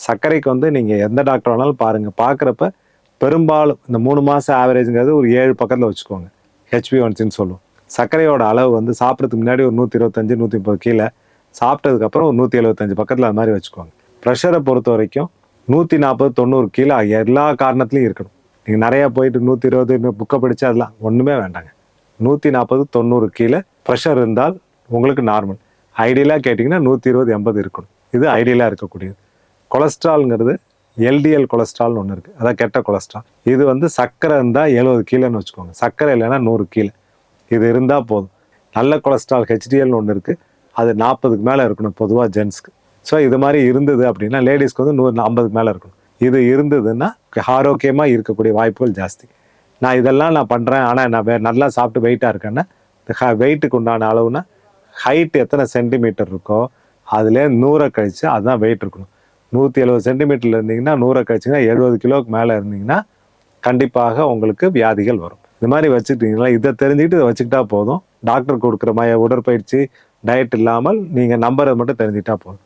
சர்க்கரைக்கு வந்து நீங்கள் எந்த டாக்டர் வேணாலும் பாருங்கள். பார்க்குறப்ப பெரும்பாலும் இந்த 3 மாதம் ஆவரேஜுங்கிறது ஒரு 7 பக்கத்தில் வச்சுக்கோங்க. HbA1cன்னு சொல்லுவோம். சர்க்கரையோட அளவு வந்து சாப்பிட்றதுக்கு முன்னாடி ஒரு 125 130 கீழே, சாப்பிட்டதுக்கப்புறம் ஒரு 175 பக்கத்தில் அது மாதிரி வச்சுக்கோங்க. ப்ரெஷரை பொறுத்த வரைக்கும் 140 90 கீழே எல்லா காரணத்துலையும் இருக்கணும். நீங்கள் நிறையா போயிட்டு 120 புக்கை படித்து அதெல்லாம் ஒன்றுமே வேண்டாங்க. 140 90 கீழே ப்ரெஷர் இருந்தால் உங்களுக்கு நார்மல். ஐடியலாக கேட்டிங்கன்னா 120 80 இருக்கணும். இது ஐடியலாக இருக்கக்கூடியது. கொலஸ்ட்ரால்ங்கிறது எல்டிஎல் கொலஸ்ட்ரால்னு ஒன்று இருக்குது, அதான் கெட்ட கொலஸ்ட்ரால். இது வந்து சர்க்கரை இருந்தால் 70 கீழேன்னு வச்சுக்கோங்க, சர்க்கரை இல்லைன்னா 100 கீழே. இது இருந்தால் போதும். நல்ல கொலஸ்ட்ரால் ஹெச்டிஎல்னு ஒன்று இருக்குது, அது 40க்கு மேலே இருக்கணும் பொதுவாக ஜென்ஸ்க்கு. ஸோ இது மாதிரி இருந்தது அப்படின்னா லேடிஸ்க்கு வந்து 150க்கு மேலே இருக்கணும். இது இருந்ததுன்னா ஆரோக்கியமாக இருக்கக்கூடிய வாய்ப்புகள் ஜாஸ்தி. நான் இதெல்லாம் நான் பண்ணுறேன், ஆனால் நான் நல்லா சாப்பிட்டு வெயிட்டாக இருக்கேன்னா, வெயிட்டுக்கு உண்டான அளவுனா ஹைட் எத்தனை சென்டிமீட்டர் இருக்கோ அதிலே 100 கழிச்சு அதுதான் வெயிட் இருக்கணும். 170 சென்டிமீட்டரில் இருந்தீங்கன்னா 100 கழிச்சிங்கன்னா 70 கிலோவுக்கு மேலே இருந்தீங்கன்னா கண்டிப்பாக உங்களுக்கு வியாதிகள் வரும். இந்த மாதிரி வச்சுக்கிட்டீங்களா, இதை தெரிஞ்சுக்கிட்டு இதை வச்சுக்கிட்டா போதும். டாக்டர் கொடுக்குற மாதிரி உடற்பயிற்சி டயட் இல்லாமல் நீங்கள் நம்பரை மட்டும் தெரிஞ்சுக்கிட்டா போதும்.